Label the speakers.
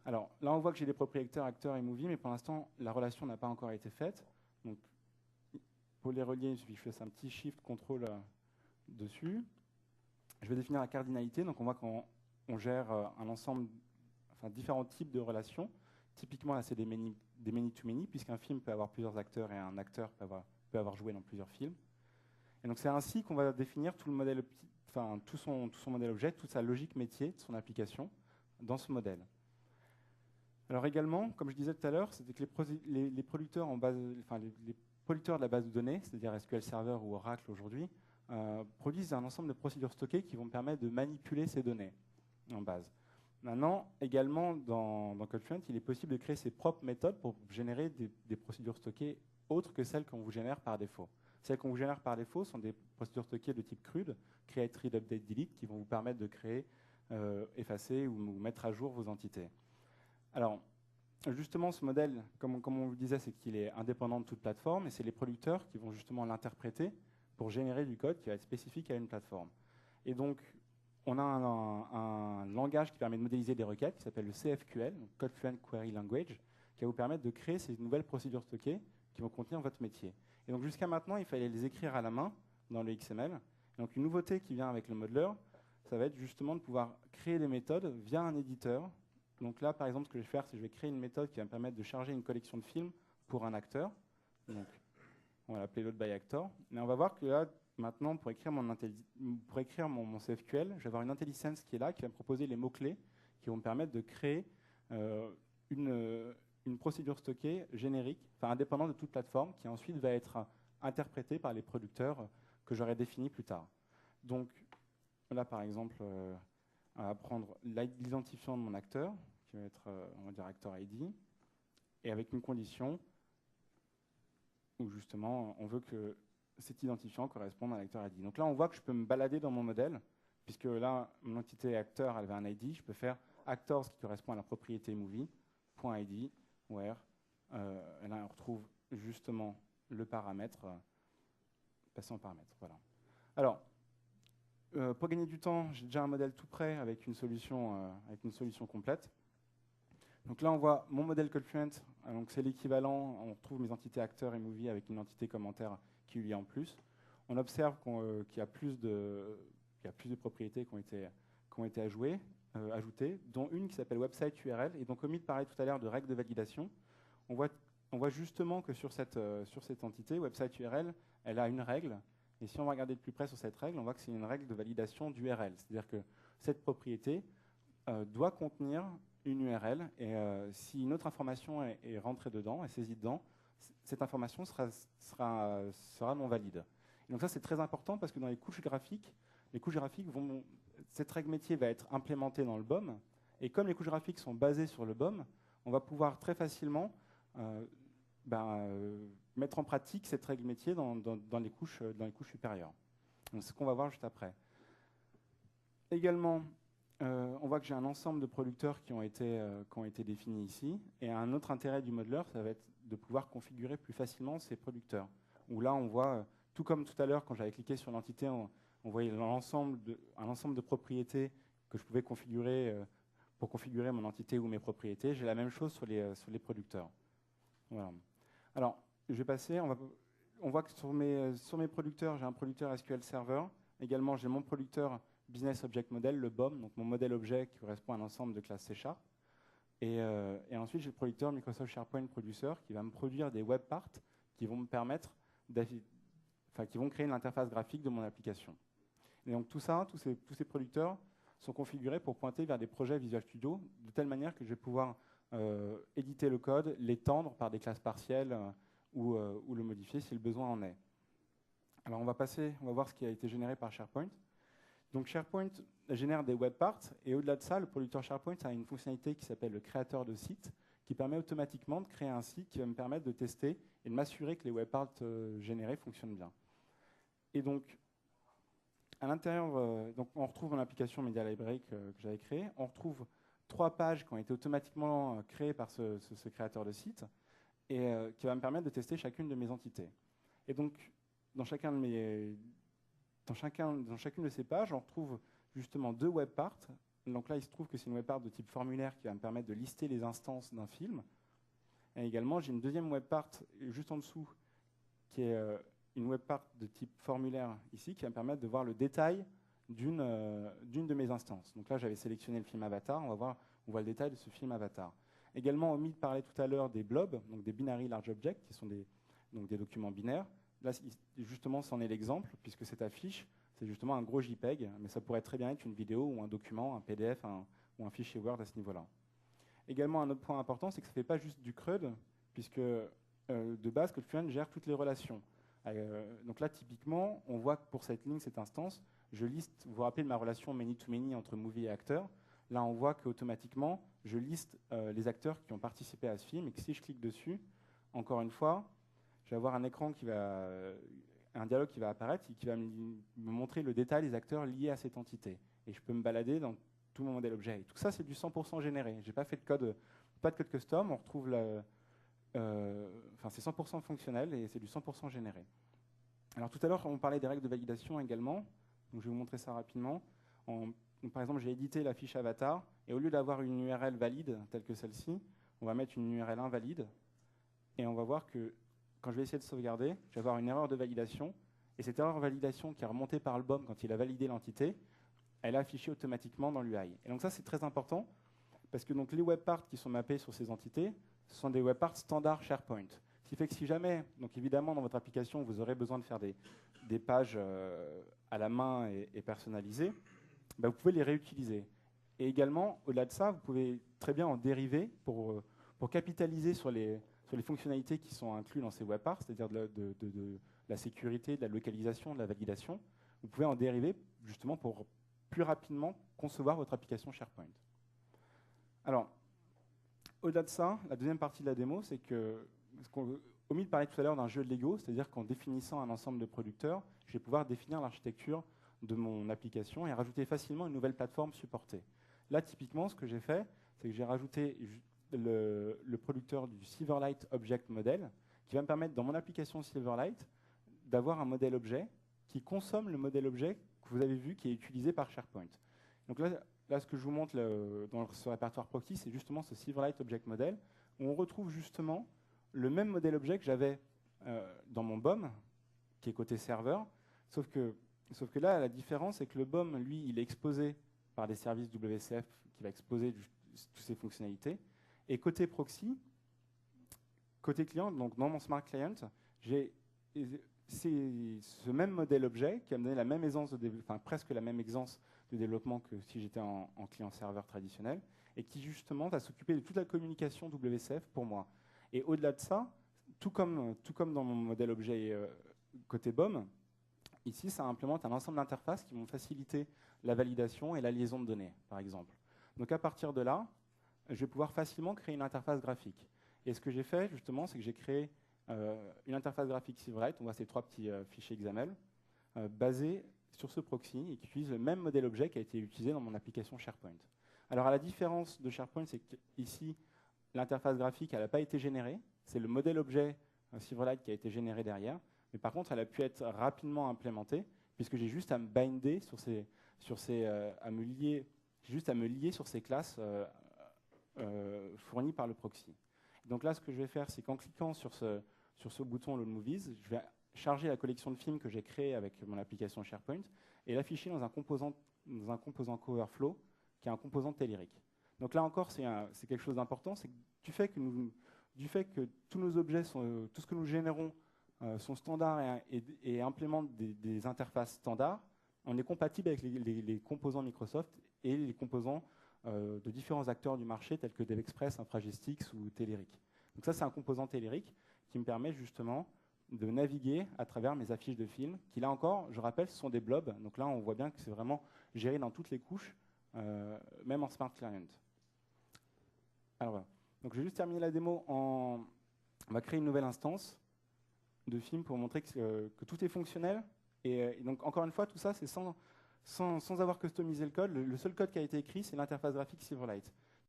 Speaker 1: Alors là, on voit que j'ai des propriétaires acteurs et movie, mais pour l'instant, la relation n'a pas encore été faite. Donc, pour les relier, il suffit que je fasse un petit shift contrôle dessus. Je vais définir la cardinalité. Donc, on voit qu'on gère un ensemble, enfin différents types de relations. Typiquement, là, c'est des many-to-many, puisqu'un film peut avoir plusieurs acteurs et un acteur peut avoir joué dans plusieurs films. Et donc, c'est ainsi qu'on va définir tout le modèle, enfin, tout son modèle objet, toute sa logique métier de son application dans ce modèle. Alors également, comme je disais tout à l'heure, c'était que les producteurs en base, enfin, les producteurs de la base de données, c'est-à-dire SQL Server ou Oracle aujourd'hui, produisent un ensemble de procédures stockées qui vont permettre de manipuler ces données en base. Maintenant, également, dans CodeFluent, il est possible de créer ses propres méthodes pour générer des procédures stockées autres que celles qu'on vous génère par défaut. Celles qu'on vous génère par défaut sont des procédures stockées de type CRUD, Create, Read, Update, Delete, qui vont vous permettre de créer, effacer ou mettre à jour vos entités. Alors, justement, ce modèle, comme on vous disait, c'est qu'il est indépendant de toute plateforme, et c'est les producteurs qui vont justement l'interpréter pour générer du code qui va être spécifique à une plateforme. Et donc, on a un langage qui permet de modéliser des requêtes qui s'appelle le CFQL, donc CodeFluent Query Language, qui va vous permettre de créer ces nouvelles procédures stockées qui vont contenir votre métier. Et donc, jusqu'à maintenant, il fallait les écrire à la main dans le XML. Et donc, une nouveauté qui vient avec le modeler, ça va être justement de pouvoir créer des méthodes via un éditeur. Donc là, par exemple, ce que je vais faire, c'est que je vais créer une méthode qui va me permettre de charger une collection de films pour un acteur. Donc, on va l'appeler load by actor. Mais on va voir que là, maintenant, pour écrire mon CFQL, je vais avoir une IntelliSense qui est là, qui va me proposer les mots-clés qui vont me permettre de créer une procédure stockée générique, enfin indépendante de toute plateforme, qui ensuite va être interprétée par les producteurs que j'aurai définis plus tard. Donc là, par exemple, on va prendre l'identifiant de mon acteur, qui va être, on va dire, acteur ID, et avec une condition où justement on veut que cet identifiant corresponde à l'acteur ID. Donc là, on voit que je peux me balader dans mon modèle, puisque là, mon entité acteur, elle avait un ID. Je peux faire actors qui correspond à la propriété movie, .id, where, et là, on retrouve justement le paramètre, passant au paramètre. Voilà. Alors, pour gagner du temps, j'ai déjà un modèle tout prêt avec une solution complète. Donc là, on voit mon modèle CodeFluent. Donc c'est l'équivalent. On retrouve mes entités acteurs et movie avec une entité commentaire qui lui est en plus. On observe qu'il y a plus de propriétés qui ont été ajoutées, dont une qui s'appelle website URL. Et donc, comme il parlait tout à l'heure de règles de validation, on voit justement que sur cette entité, website URL, elle a une règle. Et si on va regarder de plus près sur cette règle, on voit que c'est une règle de validation d'URL. C'est-à-dire que cette propriété doit contenir une URL, et si une autre information est rentrée dedans, est saisie dedans, cette information sera non valide. Et donc ça, c'est très important parce que dans les couches graphiques cette règle métier va être implémentée dans le BOM, et comme les couches graphiques sont basées sur le BOM, on va pouvoir très facilement mettre en pratique cette règle métier dans les couches supérieures. C'est ce qu'on va voir juste après. Également, on voit que j'ai un ensemble de producteurs qui ont été définis ici. Et un autre intérêt du modeler, ça va être de pouvoir configurer plus facilement ces producteurs. Où là, on voit, tout comme tout à l'heure, quand j'avais cliqué sur l'entité, on voyait un ensemble de propriétés que je pouvais configurer pour configurer mon entité ou mes propriétés. J'ai la même chose sur les producteurs. Voilà. Alors, je vais passer. On voit que sur mes producteurs, j'ai un producteur SQL Server. Également, j'ai mon producteur Business Object Model, le BOM, donc mon modèle objet qui correspond à un ensemble de classes C#. Et ensuite, j'ai le producteur Microsoft SharePoint Producer qui va me produire des web parts qui vont me permettre, qui vont créer l'interface graphique de mon application. Et donc tout ça, tous ces producteurs sont configurés pour pointer vers des projets Visual Studio de telle manière que je vais pouvoir éditer le code, l'étendre par des classes partielles ou le modifier si le besoin en est. Alors on va voir ce qui a été généré par SharePoint. Donc SharePoint génère des web parts, et au-delà de ça, le producteur SharePoint a une fonctionnalité qui s'appelle le créateur de site, qui permet automatiquement de créer un site qui va me permettre de tester et de m'assurer que les web parts générées fonctionnent bien. Et donc, à l'intérieur, on retrouve dans l'application Media Library que j'avais créée, on retrouve 3 pages qui ont été automatiquement créées par ce créateur de site, et qui va me permettre de tester chacune de mes entités. Et donc, dans chacune de ces pages, on retrouve justement 2 web parts Donc là, il se trouve que c'est une webpart de type formulaire qui va me permettre de lister les instances d'un film. Et également, j'ai une deuxième webpart juste en dessous, qui est une webpart de type formulaire ici, qui va me permettre de voir le détail d'une de mes instances. Donc là, j'avais sélectionné le film Avatar. On voit le détail de ce film Avatar. Également, Omid parlait tout à l'heure des blobs, donc des binary large objects, qui sont des documents binaires. Là, justement, c'en est l'exemple, puisque cette affiche, c'est justement un gros JPEG, mais ça pourrait très bien être une vidéo ou un document, un PDF ou un fichier Word à ce niveau-là. Également, un autre point important, c'est que ça ne fait pas juste du CRUD, puisque de base, CodeFluent gère toutes les relations. Donc là, typiquement, on voit que pour cette ligne, cette instance, je liste, vous vous rappelez de ma relation many-to-many entre movie et acteur. Là, on voit qu'automatiquement, je liste les acteurs qui ont participé à ce film, et que si je clique dessus, encore une fois, je vais avoir un écran un dialogue qui va apparaître et qui va me montrer le détail des acteurs liés à cette entité. Et je peux me balader dans tout mon modèle objet. Et tout ça, c'est du 100% généré. Je n'ai pas fait pas de code custom. On retrouve c'est 100% fonctionnel et c'est du 100% généré. Alors tout à l'heure, on parlait des règles de validation également. Donc, je vais vous montrer ça rapidement. Donc, par exemple, j'ai édité la fiche Avatar. Et au lieu d'avoir une URL valide telle que celle-ci, on va mettre une URL invalide. Et on va voir que quand je vais essayer de sauvegarder, je vais avoir une erreur de validation. Et cette erreur de validation qui est remontée par le BOM quand il a validé l'entité, elle est affichée automatiquement dans l'UI. Et donc ça, c'est très important, parce que donc, les webparts qui sont mappés sur ces entités, ce sont des webparts standards SharePoint. Ce qui fait que si jamais, donc évidemment, dans votre application, vous aurez besoin de faire des pages à la main et personnalisées, vous pouvez les réutiliser. Et également, au-delà de ça, vous pouvez très bien en dériver pour capitaliser sur les fonctionnalités qui sont incluses dans ces webparts, c'est-à-dire de la sécurité, de la localisation, de la validation. Vous pouvez en dériver justement pour plus rapidement concevoir votre application SharePoint. Alors, au-delà de ça, la deuxième partie de la démo, c'est que, Omid parlait tout à l'heure d'un jeu de Lego, c'est-à-dire qu'en définissant un ensemble de producteurs, je vais pouvoir définir l'architecture de mon application et rajouter facilement une nouvelle plateforme supportée. Là, typiquement, ce que j'ai fait, c'est que j'ai rajouté le producteur du Silverlight Object Model, qui va me permettre, dans mon application Silverlight, d'avoir un modèle objet qui consomme le modèle objet que vous avez vu qui est utilisé par SharePoint. Donc là ce que je vous montre dans ce répertoire proxy, c'est justement ce Silverlight Object Model, où on retrouve justement le même modèle objet que j'avais dans mon BOM, qui est côté serveur, sauf que là, la différence, c'est que le BOM, lui, il est exposé par des services WCF qui va exposer toutes ces fonctionnalités. Et côté proxy, côté client, donc dans mon Smart Client, j'ai ce même modèle objet qui va me donner la même aisance presque la même aisance de développement que si j'étais en client-serveur traditionnel, et qui justement va s'occuper de toute la communication WCF pour moi. Et au-delà de ça, tout comme dans mon modèle objet côté BOM, ici, ça implémente un ensemble d'interfaces qui vont faciliter la validation et la liaison de données, par exemple. Donc à partir de là, je vais pouvoir facilement créer une interface graphique. Et ce que j'ai fait, justement, c'est que j'ai créé une interface graphique Silverlight, on voit ces trois petits fichiers XAML, basés sur ce proxy et qui utilise le même modèle objet qui a été utilisé dans mon application SharePoint. Alors, à la différence de SharePoint, c'est qu'ici, l'interface graphique, elle n'a pas été générée. C'est le modèle objet Silverlight qui a été généré derrière. Mais par contre, elle a pu être rapidement implémentée, puisque j'ai juste à me binder à me lier sur ces classes fournies par le proxy. Donc là, ce que je vais faire, c'est qu'en cliquant sur ce bouton Load Movies, je vais charger la collection de films que j'ai créée avec mon application SharePoint et l'afficher dans un composant CoverFlow, qui est un composant Telerik. Donc là encore, c'est quelque chose d'important, c'est que du fait que tous nos objets, tout ce que nous générons sont standards et implémentent des interfaces standards, on est compatible avec les composants Microsoft et les composants de différents acteurs du marché tels que DevExpress, Infragestix ou Telerik. Donc ça, c'est un composant Telerik qui me permet justement de naviguer à travers mes affiches de films, qui là encore, je rappelle, ce sont des blobs. Donc là, on voit bien que c'est vraiment géré dans toutes les couches, même en Smart Client. Alors voilà. Donc je vais juste terminer la démo on va créer une nouvelle instance de film pour montrer que tout est fonctionnel. Et donc encore une fois, tout ça, c'est sans avoir customisé le code. Le seul code qui a été écrit, c'est l'interface graphique Silverlight.